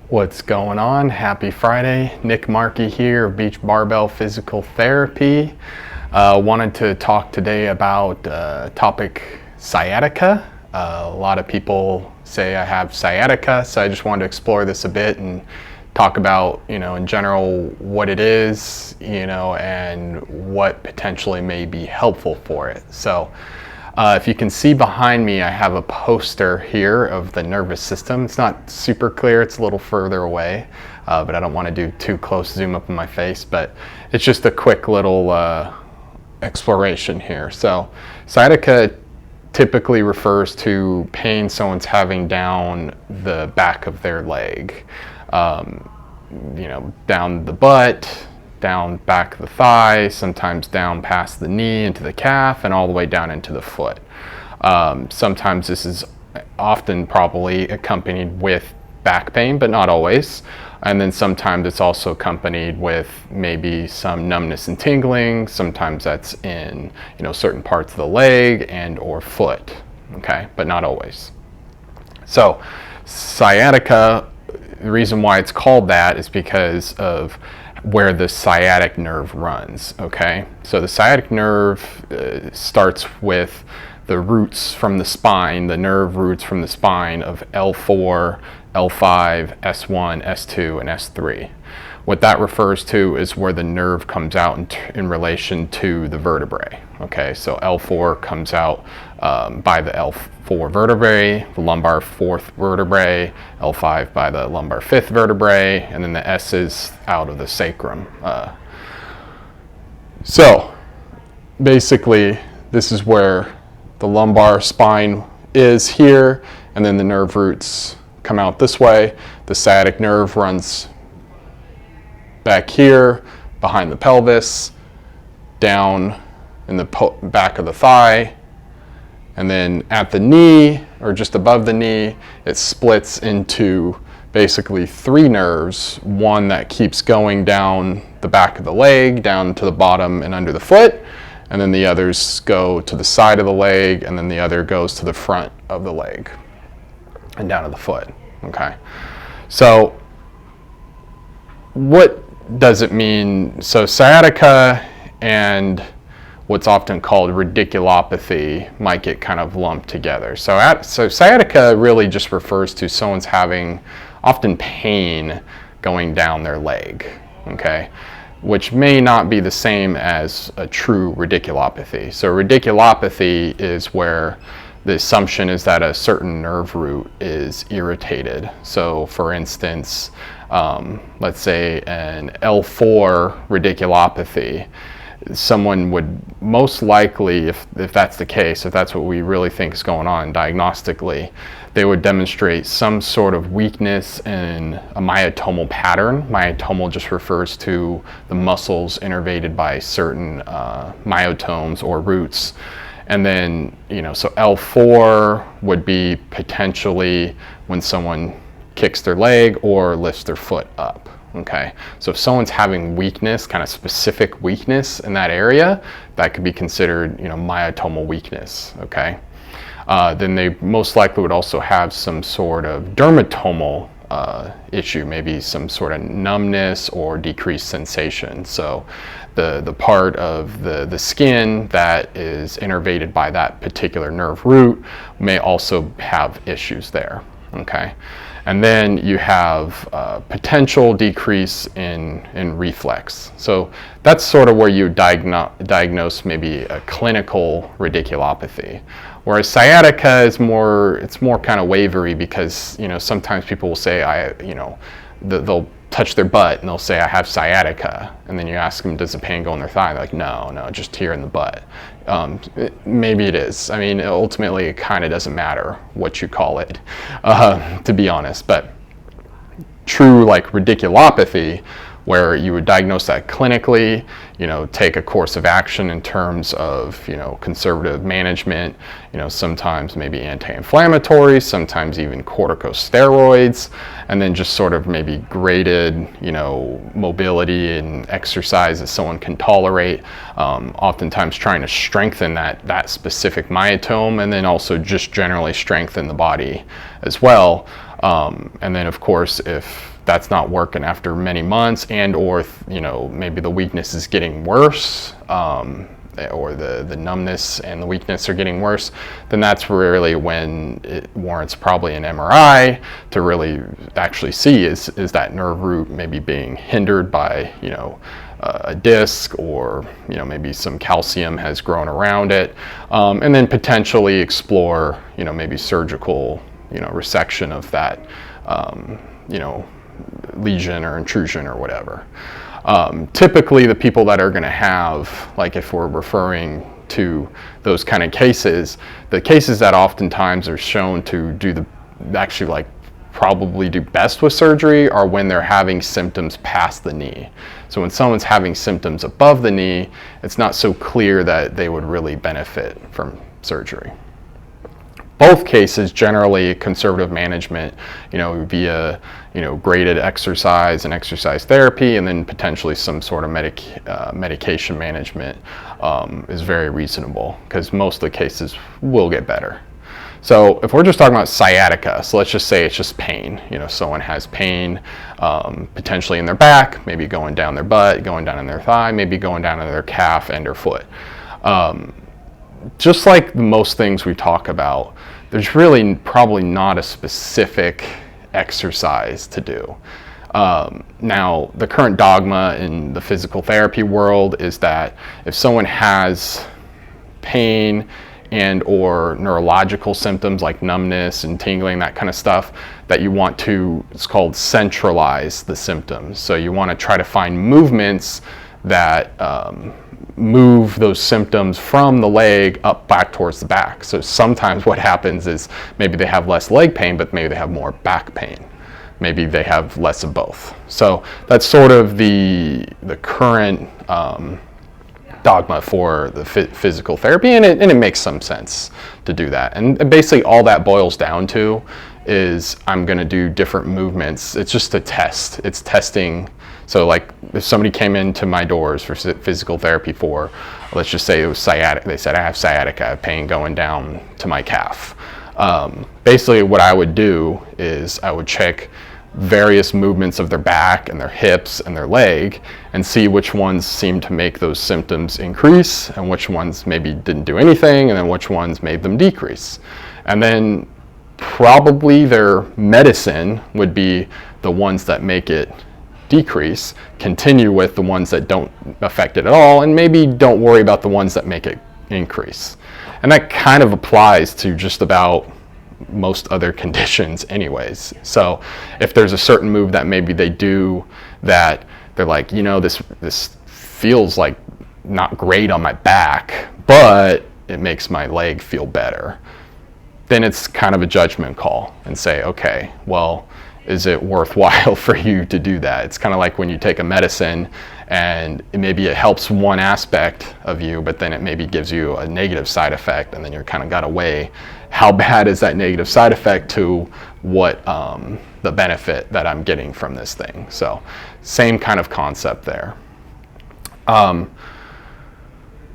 What's going on? Happy Friday. Nick Markey here of Beach Barbell Physical Therapy. Wanted to talk today about topic sciatica. A lot of people say I have sciatica, so I just wanted to explore this a bit and talk about, in general what it is, and what potentially may be helpful for it. So if you can see behind me, I have a poster here of the nervous system. It's not super clear, it's a little further away, but I don't want to do too close zoom up in my face, but it's just a quick little exploration here. So sciatica typically refers to pain someone's having down the back of their leg, down the butt, down back of the thigh, sometimes down past the knee into the calf, and all the way down into the foot. Sometimes this is often probably accompanied with back pain, but not always. And then sometimes it's also accompanied with maybe some numbness and tingling. Sometimes that's in certain parts of the leg and or foot, okay, but not always. So sciatica, the reason why it's called that is because of where the sciatic nerve runs, okay? So the sciatic nerve starts with the roots from the spine, the nerve roots from the spine of L4, L5, S1, S2, and S3. What that refers to is where the nerve comes out in relation to the vertebrae, okay? So L4 comes out by the L4 vertebrae, the lumbar fourth vertebrae, L5 by the lumbar fifth vertebrae, and then the S is out of the sacrum. So basically, this is where the lumbar spine is here, and then the nerve roots come out this way. The sciatic nerve runs back here, behind the pelvis, down in the back of the thigh, and then at the knee, or just above the knee, it splits into basically three nerves. One that keeps going down the back of the leg, down to the bottom and under the foot, and then the others go to the side of the leg, and then the other goes to the front of the leg and down to the foot, okay? So what does it mean? So sciatica and what's often called radiculopathy might get kind of lumped together. So sciatica really just refers to someone's having often pain going down their leg, okay? Which may not be the same as a true radiculopathy. So radiculopathy is where the assumption is that a certain nerve root is irritated. So for instance, let's say an L4 radiculopathy, someone would most likely, if that's the case, if that's what we really think is going on diagnostically, they would demonstrate some sort of weakness in a myotomal pattern. Myotomal just refers to the muscles innervated by certain myotomes or roots. And then, so L4 would be potentially when someone kicks their leg or lifts their foot up, okay? So if someone's having weakness, kind of specific weakness in that area, that could be considered, myotomal weakness, okay? Then they most likely would also have some sort of dermatomal issue, maybe some sort of numbness or decreased sensation. So the part of the skin that is innervated by that particular nerve root may also have issues there, okay? And then you have potential decrease in reflex. So that's sort of where you diagnose maybe a clinical radiculopathy. Whereas sciatica is it's more kind of wavery because, sometimes people will say, they'll touch their butt and they'll say, I have sciatica. And then you ask them, does the pain go in their thigh? They're like, no, just here in the butt. Maybe it is. I mean, ultimately, it kind of doesn't matter what you call it, to be honest. But true, like radiculopathy, where you would diagnose that clinically, take a course of action in terms of, conservative management, sometimes maybe anti-inflammatories, sometimes even corticosteroids, and then just sort of maybe graded, mobility and exercise that someone can tolerate, oftentimes trying to strengthen that specific myotome, and then also just generally strengthen the body as well. And then of course, if that's not working after many months, and or maybe the weakness is getting worse, or the numbness and the weakness are getting worse, then that's really when it warrants probably an MRI to really actually see is that nerve root maybe being hindered by a disc, or maybe some calcium has grown around it, and then potentially explore maybe surgical resection of that lesion or intrusion or whatever. Typically the people that are going to have, like if we're referring to those kind of cases, the cases that oftentimes are shown to probably do best with surgery are when they're having symptoms past the knee. So when someone's having symptoms above the knee, it's not so clear that they would really benefit from surgery. Both cases, generally conservative management, via graded exercise and exercise therapy, and then potentially some sort of medication management is very reasonable, because most of the cases will get better. So if we're just talking about sciatica, so let's just say it's just pain. Someone has pain potentially in their back, maybe going down their butt, going down in their thigh, maybe going down in their calf and their foot. Just like most things we talk about, there's really probably not a specific exercise to do. Now, the current dogma in the physical therapy world is that if someone has pain and or neurological symptoms like numbness and tingling, that kind of stuff, that you want to, it's called centralize the symptoms. So you want to try to find movements that move those symptoms from the leg up back towards the back. So sometimes what happens is maybe they have less leg pain, but maybe they have more back pain. Maybe they have less of both. So that's sort of the current dogma for the physical therapy, and it makes some sense to do that. And basically all that boils down to is I'm going to do different movements. It's just a test. It's testing. So like if somebody came into my doors for physical therapy for, let's just say it was sciatica, they said I have sciatica, I have pain going down to my calf. Basically what I would do is I would check various movements of their back and their hips and their leg and see which ones seem to make those symptoms increase and which ones maybe didn't do anything, and then which ones made them decrease. And then probably their medicine would be the ones that make it decrease, continue with the ones that don't affect it at all, and maybe don't worry about the ones that make it increase. And that kind of applies to just about most other conditions anyways. So if there's a certain move that maybe they do that they're like, this feels like not great on my back, but it makes my leg feel better, then it's kind of a judgment call and say, okay, well, is it worthwhile for you to do that? It's kind of like when you take a medicine and maybe it helps one aspect of you, but then it maybe gives you a negative side effect, and then you're kind of got to weigh how bad is that negative side effect to what the benefit that I'm getting from this thing. So same kind of concept there.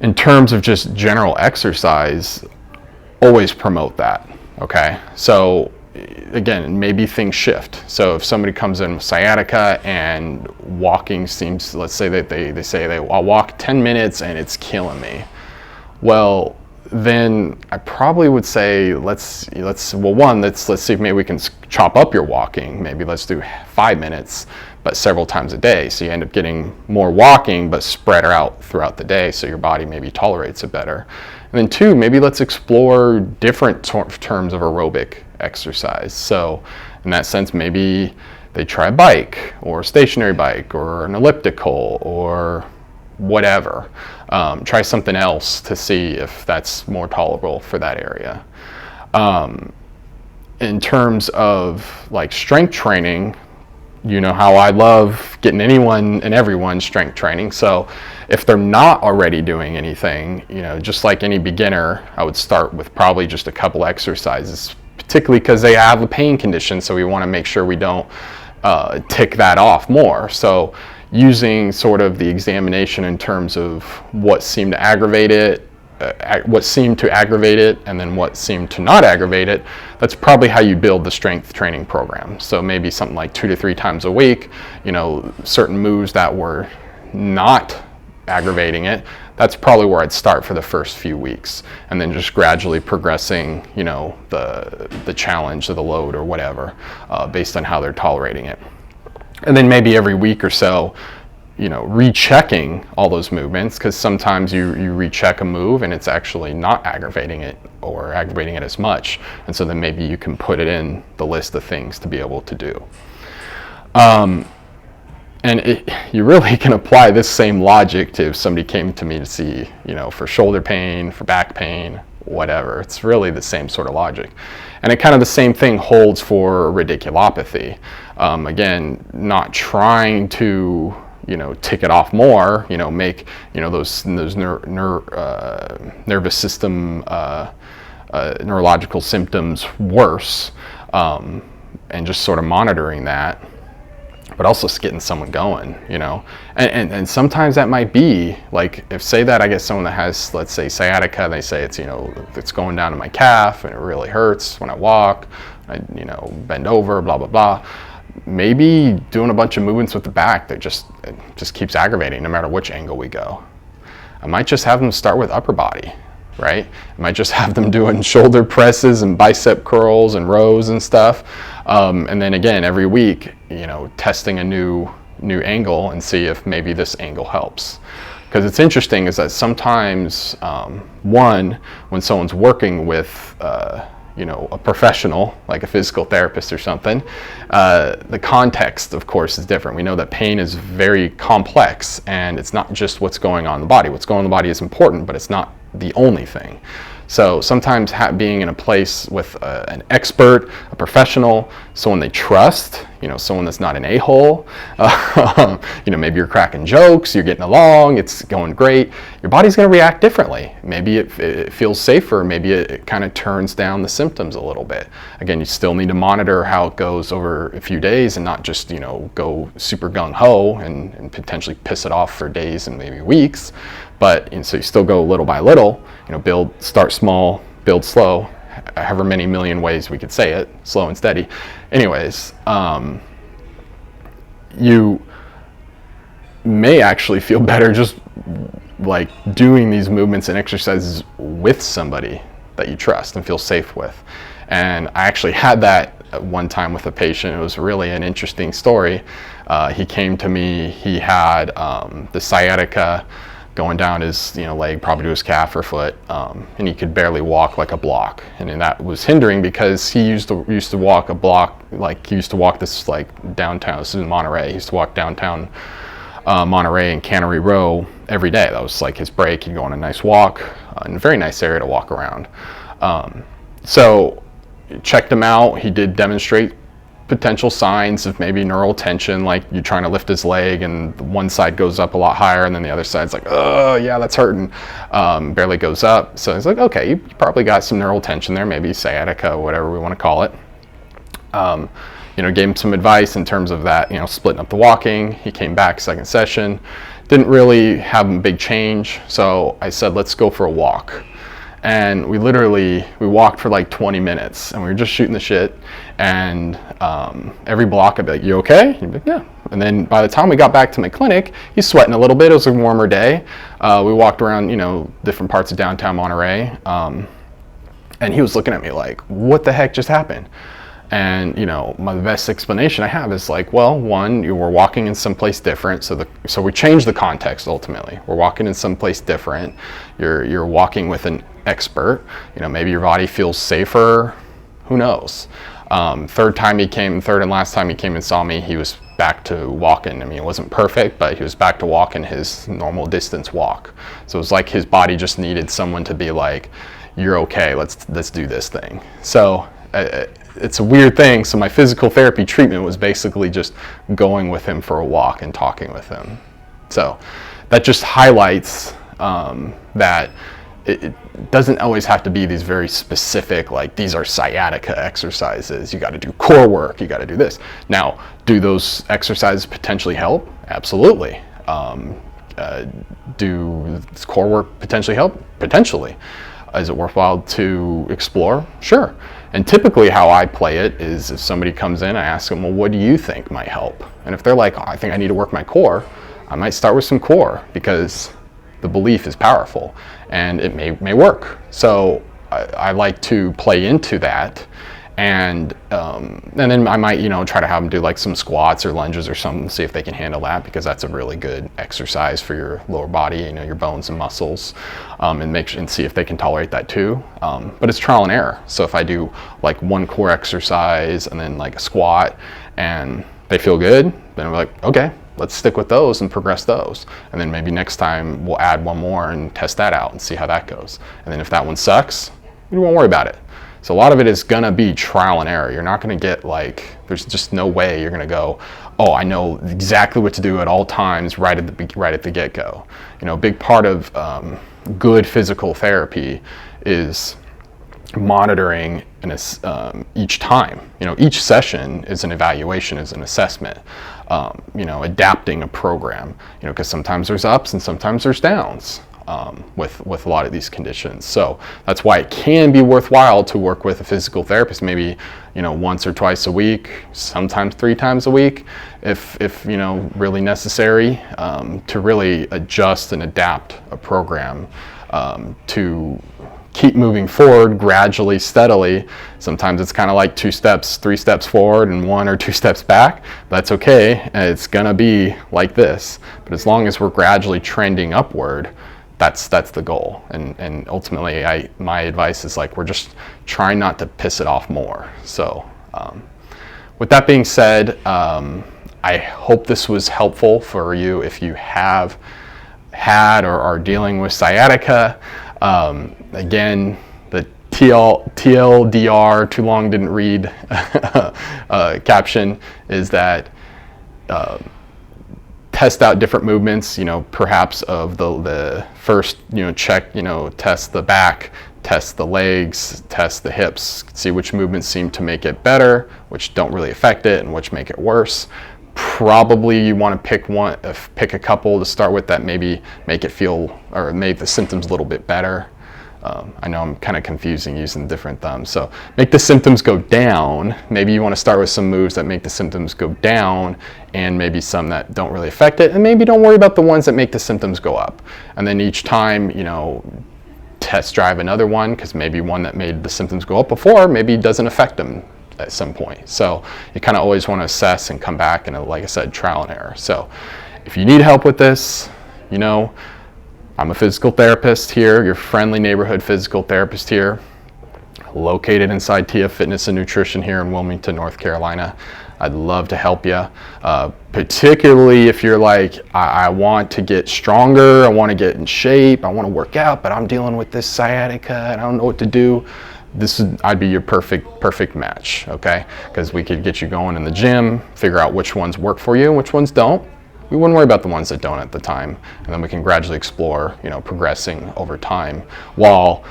In terms of just general exercise, always promote that, okay? So again, maybe things shift. So if somebody comes in with sciatica and walking seems, let's say that they say I'll walk 10 minutes and it's killing me. Well, then I probably would say let's see if maybe we can chop up your walking. Maybe let's do 5 minutes, but several times a day. So you end up getting more walking, but spread out throughout the day, so your body maybe tolerates it better. And then 2, maybe let's explore different terms of aerobic exercise. So in that sense, maybe they try a bike or a stationary bike or an elliptical or whatever. Try something else to see if that's more tolerable for that area. In terms of like strength training, you know how I love getting anyone and everyone strength training. So if they're not already doing anything, just like any beginner, I would start with probably just a couple exercises, particularly because they have a pain condition. So we want to make sure we don't tick that off more. So using sort of the examination in terms of what seemed to aggravate it, what seemed to aggravate it and then what seemed to not aggravate it, that's probably how you build the strength training program. So maybe something like 2 to 3 times a week, certain moves that were not aggravating it, that's probably where I'd start for the first few weeks, and then just gradually progressing, the challenge or the load or whatever, based on how they're tolerating it. And then maybe every week or so, rechecking all those movements, because sometimes you recheck a move and it's actually not aggravating it or aggravating it as much, and so then maybe you can put it in the list of things to be able to do. And you really can apply this same logic to if somebody came to me to see, for shoulder pain, for back pain, whatever. It's really the same sort of logic. And it kind of the same thing holds for radiculopathy. Again, not trying to, tick it off more, make, those nervous system, neurological symptoms worse, and just sort of monitoring that, but also getting someone going, and sometimes that might be like, if say that I get someone that has, let's say, sciatica, and they say it's, it's going down to my calf and it really hurts when I walk, I, bend over, blah, blah, blah. Maybe doing a bunch of movements with the back that it just keeps aggravating no matter which angle we go. I might just have them start with upper body, right? I might just have them doing shoulder presses and bicep curls and rows and stuff. And then again, every week, testing a new angle and see if maybe this angle helps. Because it's interesting is that sometimes, when someone's working with, a professional, like a physical therapist or something, the context, of course, is different. We know that pain is very complex, and it's not just what's going on in the body. What's going on in the body is important, but it's not the only thing. So sometimes being in a place with an expert, a professional, someone they trust, someone that's not an a-hole, maybe you're cracking jokes, you're getting along, it's going great, your body's going to react differently. Maybe it feels safer, maybe it kind of turns down the symptoms a little bit. Again, you still need to monitor how it goes over a few days and not just, go super gung-ho and potentially piss it off for days and maybe weeks. But so you still go little by little, start small, build slow, however many million ways we could say it, slow and steady. Anyways, you may actually feel better just like doing these movements and exercises with somebody that you trust and feel safe with. And I actually had that at one time with a patient. It was really an interesting story. He came to me, he had the sciatica going down his leg, probably to his calf or foot, and he could barely walk like a block, and that was hindering because he used to walk a block, like he used to walk this like downtown. This is in Monterey. He used to walk downtown Monterey and Cannery Row every day. That was like his break. He'd go on a nice walk, in a very nice area to walk around. So checked him out. He did demonstrate potential signs of maybe neural tension, like you're trying to lift his leg and one side goes up a lot higher and then the other side's like, oh yeah, that's hurting, barely goes up. So it's like, okay, you probably got some neural tension there, maybe sciatica, whatever we want to call it. Gave him some advice in terms of that, splitting up the walking. He came back second session, didn't really have a big change. So I said, let's go for a walk. And we walked for like 20 minutes and we were just shooting the shit. And every block I'd be like, you okay? He'd be like, yeah. And then by the time we got back to my clinic, he's sweating a little bit. It was a warmer day. We walked around, different parts of downtown Monterey. And he was looking at me like, what the heck just happened? And my best explanation I have is like, well, one, you were walking in someplace different, so we changed the context ultimately. We're walking in someplace different. You're walking with an expert. Maybe your body feels safer. Who knows? Third and last time he came and saw me, he was back to walking. I mean, it wasn't perfect, but he was back to walking his normal distance walk. So it was like his body just needed someone to be like, you're okay, let's do this thing. So it's a weird thing. So my physical therapy treatment was basically just going with him for a walk and talking with him. So that just highlights that it doesn't always have to be these very specific, like these are sciatica exercises. You got to do core work. You got to do this. Now, do those exercises potentially help? Absolutely. do this core work potentially help? Potentially. Is it worthwhile to explore? Sure. And typically how I play it is if somebody comes in, I ask them, well, what do you think might help? And if they're like, oh, I think I need to work my core, I might start with some core because the belief is powerful and it may work. So I like to play into that. And then I might, try to have them do like some squats or lunges or something, see if they can handle that, because that's a really good exercise for your lower body, your bones and muscles, and see if they can tolerate that too. But it's trial and error. So if I do like one core exercise and then like a squat and they feel good, then we're like, okay, let's stick with those and progress those. And then maybe next time we'll add one more and test that out and see how that goes. And then if that one sucks, we won't worry about it. So a lot of it is gonna be trial and error. You're not gonna get there's just no way you're gonna go, oh, I know exactly what to do at all times right at the get-go. A big part of good physical therapy is monitoring each time. Each session is an evaluation, is an assessment. Adapting a program. Because sometimes there's ups and sometimes there's downs. With a lot of these conditions. So that's why it can be worthwhile to work with a physical therapist, maybe, once or twice a week, sometimes 3 times a week, if really necessary, to really adjust and adapt a program to keep moving forward gradually, steadily. Sometimes it's kind of like 2 steps, 3 steps forward and 1 or 2 steps back. That's okay. It's gonna be like this. But as long as we're gradually trending upward, that's the goal. And ultimately, my advice is we're just trying not to piss it off more. So with that being said, I hope this was helpful for you if you have had or are dealing with sciatica. Again, the TLDR, too long didn't read caption is that test out different movements, perhaps of the first, check, test the back, test the legs, test the hips, see which movements seem to make it better, which don't really affect it, and which make it worse. Probably you want to pick a couple to start with that maybe make it feel, or make the symptoms a little bit better. I know I'm kind of confusing using different thumbs. So make the symptoms go down. Maybe you want to start with some moves that make the symptoms go down, and maybe some that don't really affect it. And maybe don't worry about the ones that make the symptoms go up. And then each time, test drive another one, because maybe one that made the symptoms go up before maybe doesn't affect them at some point. So you kind of always want to assess and come back and, like I said, trial and error. So if you need help with this, I'm a physical therapist here, your friendly neighborhood physical therapist here, located inside TF Fitness and Nutrition here in Wilmington, North Carolina. I'd love to help you, particularly if you're like, I want to get stronger, I want to get in shape, I want to work out, but I'm dealing with this sciatica and I don't know what to do. I'd be your perfect match, okay? Because we could get you going in the gym, figure out which ones work for you and which ones don't. We wouldn't worry about the ones that don't at the time, and then we can gradually explore, progressing over time, while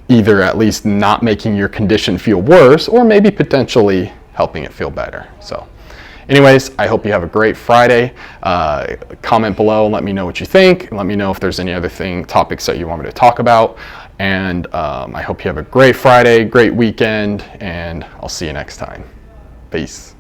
either at least not making your condition feel worse, or maybe potentially helping it feel better. So anyways, I hope you have a great Friday. Comment below and let me know what you think. Let me know if there's any other topics that you want me to talk about. And I hope you have a great Friday, great weekend, and I'll see you next time. Peace.